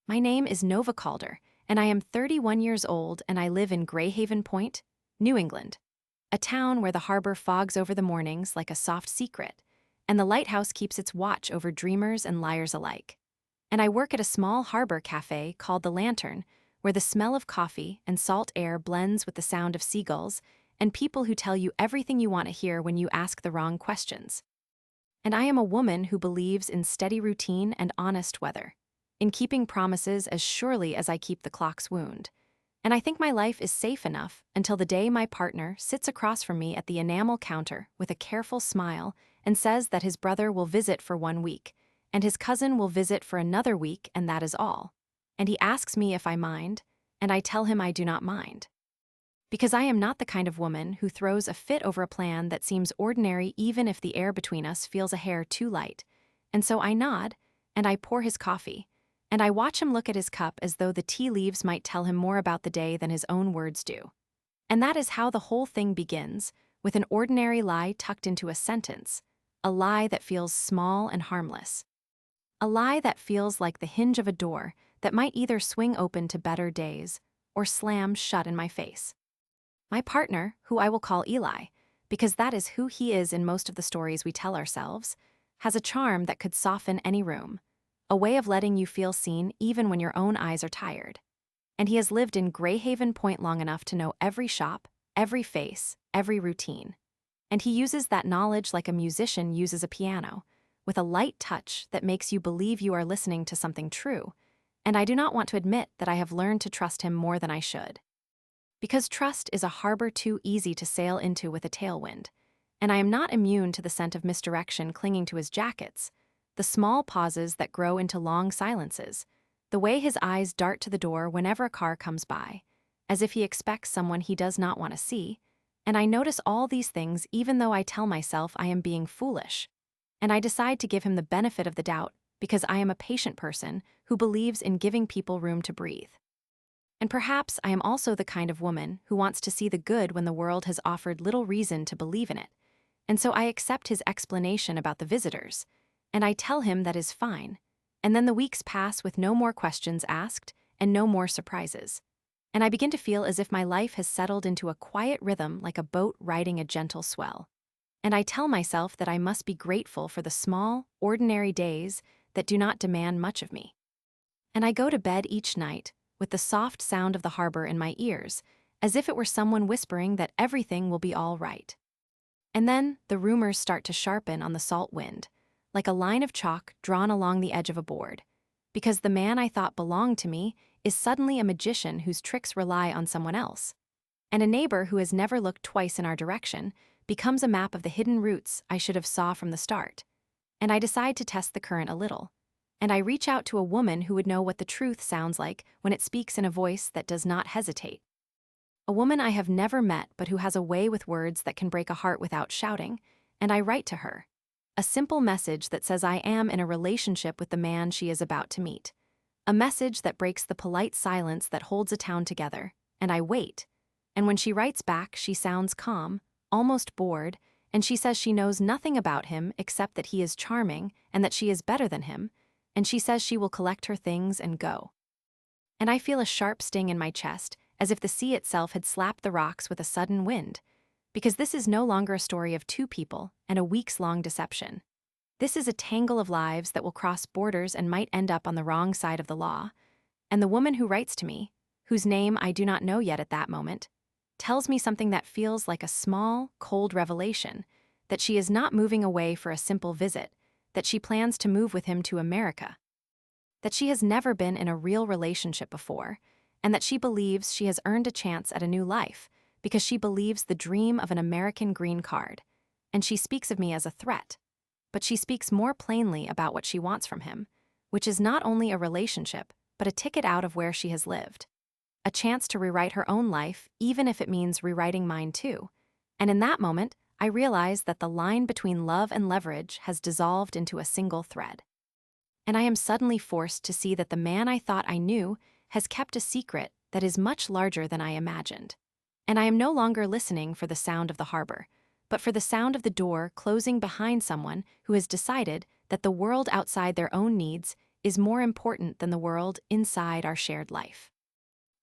My name is Nova Calder, and I am 31 years old and I live in Greyhaven Point, New England, a town where the harbor fogs over the mornings like a soft secret, and the lighthouse keeps its watch over dreamers and liars alike. And I work at a small harbor cafe called the Lantern, where the smell of coffee and salt air blends with the sound of seagulls and people who tell you everything you want to hear when you ask the wrong questions. And I am a woman who believes in steady routine and honest weather, in keeping promises as surely as I keep the clock's wound. And I think my life is safe enough until the day my partner sits across from me at the enamel counter with a careful smile and says that his brother will visit for 1 week, and his cousin will visit for another week, and that is all. And he asks me if I mind, and I tell him I do not mind. Because I am not the kind of woman who throws a fit over a plan that seems ordinary even if the air between us feels a hair too light. And so I nod, and I pour his coffee, and I watch him look at his cup as though the tea leaves might tell him more about the day than his own words do. And that is how the whole thing begins, with an ordinary lie tucked into a sentence, a lie that feels small and harmless. A lie that feels like the hinge of a door that might either swing open to better days or slam shut in my face. My partner, who I will call Eli, because that is who he is in most of the stories we tell ourselves, has a charm that could soften any room, a way of letting you feel seen even when your own eyes are tired. And he has lived in Greyhaven Point long enough to know every shop, every face, every routine. And he uses that knowledge like a musician uses a piano, with a light touch that makes you believe you are listening to something true. And I do not want to admit that I have learned to trust him more than I should. Because trust is a harbor too easy to sail into with a tailwind, and I am not immune to the scent of misdirection clinging to his jackets, the small pauses that grow into long silences, the way his eyes dart to the door whenever a car comes by, as if he expects someone he does not want to see, and I notice all these things even though I tell myself I am being foolish. And I decide to give him the benefit of the doubt because I am a patient person who believes in giving people room to breathe. And perhaps I am also the kind of woman who wants to see the good when the world has offered little reason to believe in it. And so I accept his explanation about the visitors, and I tell him that is fine. And then the weeks pass with no more questions asked and no more surprises. And I begin to feel as if my life has settled into a quiet rhythm like a boat riding a gentle swell. And I tell myself that I must be grateful for the small, ordinary days that do not demand much of me. And I go to bed each night with the soft sound of the harbor in my ears, as if it were someone whispering that everything will be all right. And then the rumors start to sharpen on the salt wind, like a line of chalk drawn along the edge of a board, because the man I thought belonged to me is suddenly a magician whose tricks rely on someone else. And a neighbor who has never looked twice in our direction becomes a map of the hidden routes I should have saw from the start. And I decide to test the current a little. And I reach out to a woman who would know what the truth sounds like when it speaks in a voice that does not hesitate. A woman I have never met but who has a way with words that can break a heart without shouting, and I write to her. A simple message that says I am in a relationship with the man she is about to meet. A message that breaks the polite silence that holds a town together, and I wait. And when she writes back, she sounds calm, almost bored, and she says she knows nothing about him except that he is charming and that she is better than him, and she says she will collect her things and go. And I feel a sharp sting in my chest, as if the sea itself had slapped the rocks with a sudden wind, because this is no longer a story of two people and a weeks-long deception. This is a tangle of lives that will cross borders and might end up on the wrong side of the law. And the woman who writes to me, whose name I do not know yet at that moment, tells me something that feels like a small, cold revelation, that she is not moving away for a simple visit, that she plans to move with him to America, that she has never been in a real relationship before, and that she believes she has earned a chance at a new life because she believes the dream of an American green card, and she speaks of me as a threat, but she speaks more plainly about what she wants from him, which is not only a relationship, but a ticket out of where she has lived, a chance to rewrite her own life, even if it means rewriting mine too. And in that moment, I realize that the line between love and leverage has dissolved into a single thread. And I am suddenly forced to see that the man I thought I knew has kept a secret that is much larger than I imagined. And I am no longer listening for the sound of the harbor, but for the sound of the door closing behind someone who has decided that the world outside their own needs is more important than the world inside our shared life.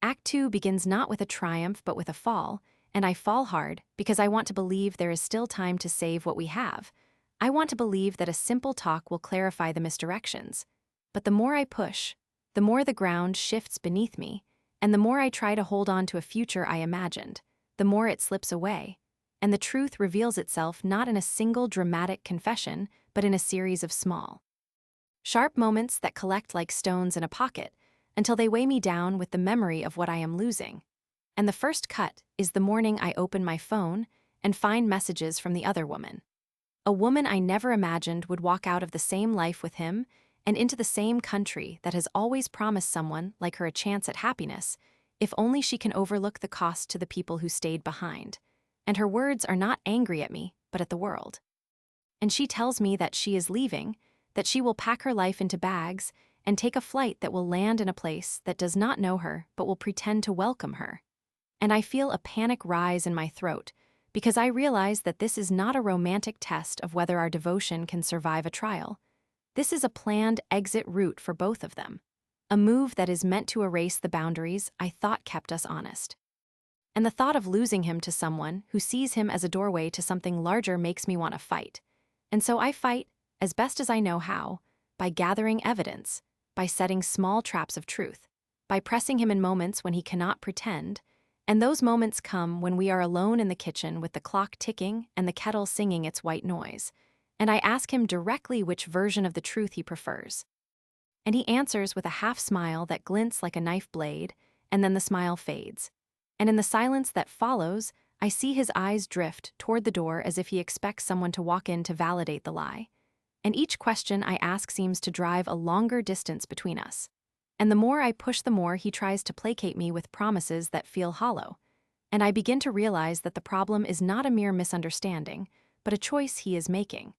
Act 2 begins not with a triumph but with a fall, and I fall hard because I want to believe there is still time to save what we have. I want to believe that a simple talk will clarify the misdirections. But the more I push, the more the ground shifts beneath me, and the more I try to hold on to a future I imagined, the more it slips away, and the truth reveals itself not in a single dramatic confession, but in a series of small, sharp moments that collect like stones in a pocket until they weigh me down with the memory of what I am losing. And the first cut is the morning I open my phone and find messages from the other woman. A woman I never imagined would walk out of the same life with him and into the same country that has always promised someone like her a chance at happiness, if only she can overlook the cost to the people who stayed behind. And her words are not angry at me, but at the world. And she tells me that she is leaving, that she will pack her life into bags and take a flight that will land in a place that does not know her but will pretend to welcome her. And I feel a panic rise in my throat, because I realize that this is not a romantic test of whether our devotion can survive a trial. This is a planned exit route for both of them, a move that is meant to erase the boundaries I thought kept us honest. And the thought of losing him to someone who sees him as a doorway to something larger makes me want to fight. And so I fight, as best as I know how, by gathering evidence, by setting small traps of truth, by pressing him in moments when he cannot pretend. And those moments come when we are alone in the kitchen with the clock ticking and the kettle singing its white noise. And I ask him directly which version of the truth he prefers. And he answers with a half smile that glints like a knife blade, and then the smile fades. And in the silence that follows, I see his eyes drift toward the door as if he expects someone to walk in to validate the lie. And each question I ask seems to drive a longer distance between us. And the more I push, the more he tries to placate me with promises that feel hollow. And I begin to realize that the problem is not a mere misunderstanding, but a choice he is making.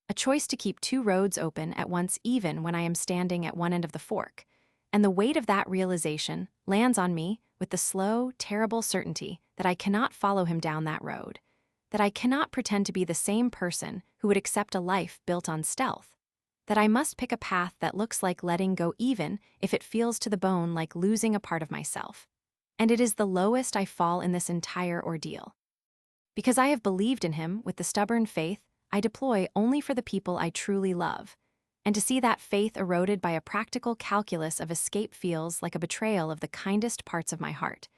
A choice to keep two roads open at once, even when I am standing at one end of the fork. And the weight of that realization lands on me with the slow, terrible certainty that I cannot follow him down that road, that I cannot pretend to be the same person who would accept a life built on stealth, that I must pick a path that looks like letting go even if it feels to the bone like losing a part of myself. And it is the lowest I fall in this entire ordeal. Because I have believed in him with the stubborn faith I deploy only for the people I truly love, and to see that faith eroded by a practical calculus of escape feels like a betrayal of the kindest parts of my heart,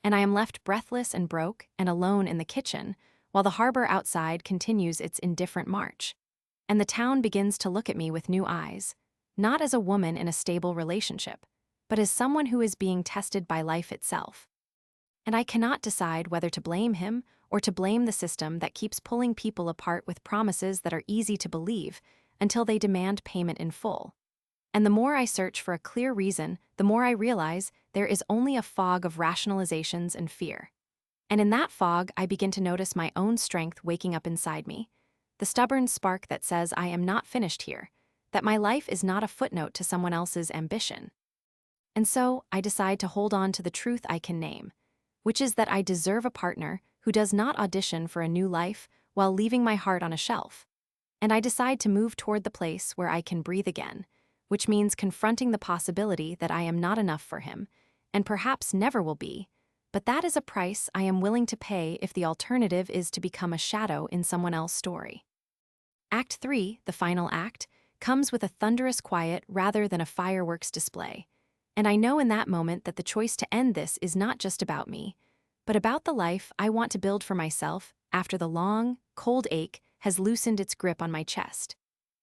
and I am left breathless and broke and alone in the kitchen, while the harbor outside continues its indifferent march. And the town begins to look at me with new eyes, not as a woman in a stable relationship, but as someone who is being tested by life itself. And I cannot decide whether to blame him or to blame the system that keeps pulling people apart with promises that are easy to believe until they demand payment in full. And the more I search for a clear reason, the more I realize there is only a fog of rationalizations and fear. And in that fog, I begin to notice my own strength waking up inside me, the stubborn spark that says I am not finished here, that my life is not a footnote to someone else's ambition. And so I decide to hold on to the truth I can name, which is that I deserve a partner who does not audition for a new life while leaving my heart on a shelf. And I decide to move toward the place where I can breathe again, which means confronting the possibility that I am not enough for him, and perhaps never will be, but that is a price I am willing to pay if the alternative is to become a shadow in someone else's story. Act 3, the final act, comes with a thunderous quiet rather than a fireworks display. And I know in that moment that the choice to end this is not just about me, but about the life I want to build for myself after the long, cold ache has loosened its grip on my chest.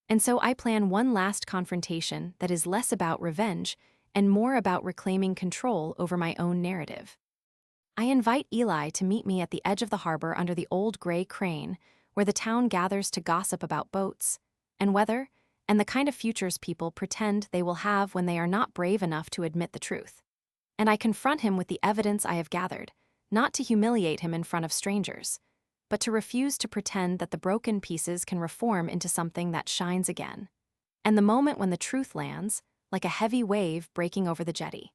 And so I plan one last confrontation that is less about revenge and more about reclaiming control over my own narrative. I invite Eli to meet me at the edge of the harbor under the old gray crane, where the town gathers to gossip about boats and weather and the kind of futures people pretend they will have when they are not brave enough to admit the truth. And I confront him with the evidence I have gathered, not to humiliate him in front of strangers, but to refuse to pretend that the broken pieces can reform into something that shines again. And the moment when the truth lands, like a heavy wave breaking over the jetty,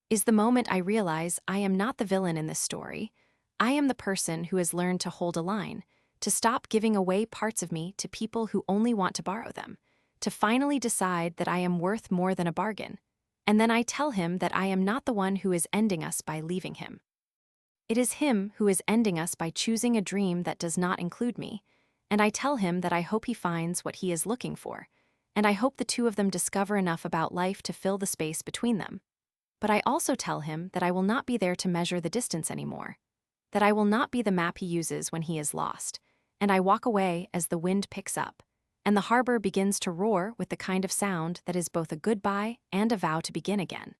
is the moment I realize I am not the villain in this story. I am the person who has learned to hold a line, to stop giving away parts of me to people who only want to borrow them, to finally decide that I am worth more than a bargain. And then I tell him that I am not the one who is ending us by leaving him. It is him who is ending us by choosing a dream that does not include me, and I tell him that I hope he finds what he is looking for, and I hope the two of them discover enough about life to fill the space between them. But I also tell him that I will not be there to measure the distance anymore, that I will not be the map he uses when he is lost, and I walk away as the wind picks up, and the harbor begins to roar with the kind of sound that is both a goodbye and a vow to begin again.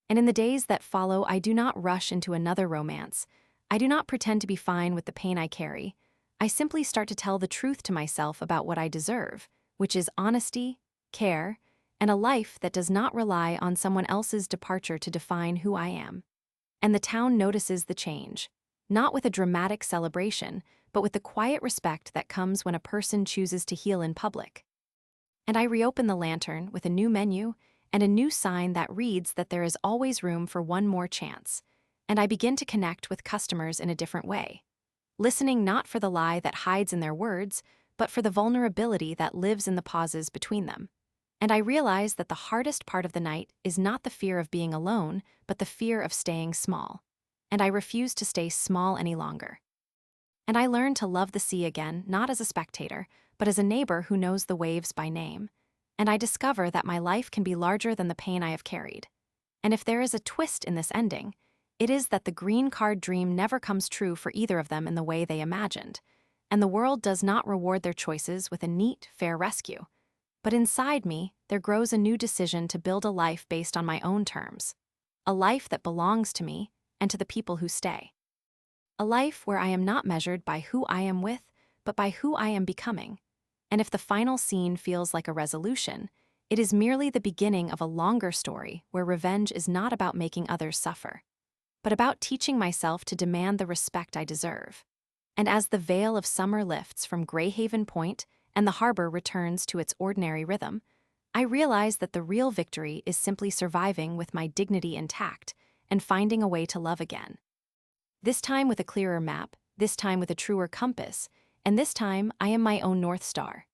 And in the days that follow, I do not rush into another romance. I do not pretend to be fine with the pain I carry. I simply start to tell the truth to myself about what I deserve, which is honesty, care, and a life that does not rely on someone else's departure to define who I am. And the town notices the change, not with a dramatic celebration, but with the quiet respect that comes when a person chooses to heal in public. And I reopen the lantern with a new menu and a new sign that reads that there is always room for one more chance, and I begin to connect with customers in a different way, listening not for the lie that hides in their words, but for the vulnerability that lives in the pauses between them. And I realize that the hardest part of the night is not the fear of being alone, but the fear of staying small. And I refuse to stay small any longer. And I learn to love the sea again, not as a spectator, but as a neighbor who knows the waves by name. And I discover that my life can be larger than the pain I have carried. And if there is a twist in this ending, it is that the green card dream never comes true for either of them in the way they imagined, and the world does not reward their choices with a neat, fair rescue. But inside me, there grows a new decision to build a life based on my own terms, a life that belongs to me and to the people who stay. A life where I am not measured by who I am with, but by who I am becoming. And if the final scene feels like a resolution, it is merely the beginning of a longer story where revenge is not about making others suffer, but about teaching myself to demand the respect I deserve. And as the veil of summer lifts from Greyhaven Point and the harbor returns to its ordinary rhythm, I realize that the real victory is simply surviving with my dignity intact and finding a way to love again. This time with a clearer map, this time with a truer compass, and this time I am my own North Star.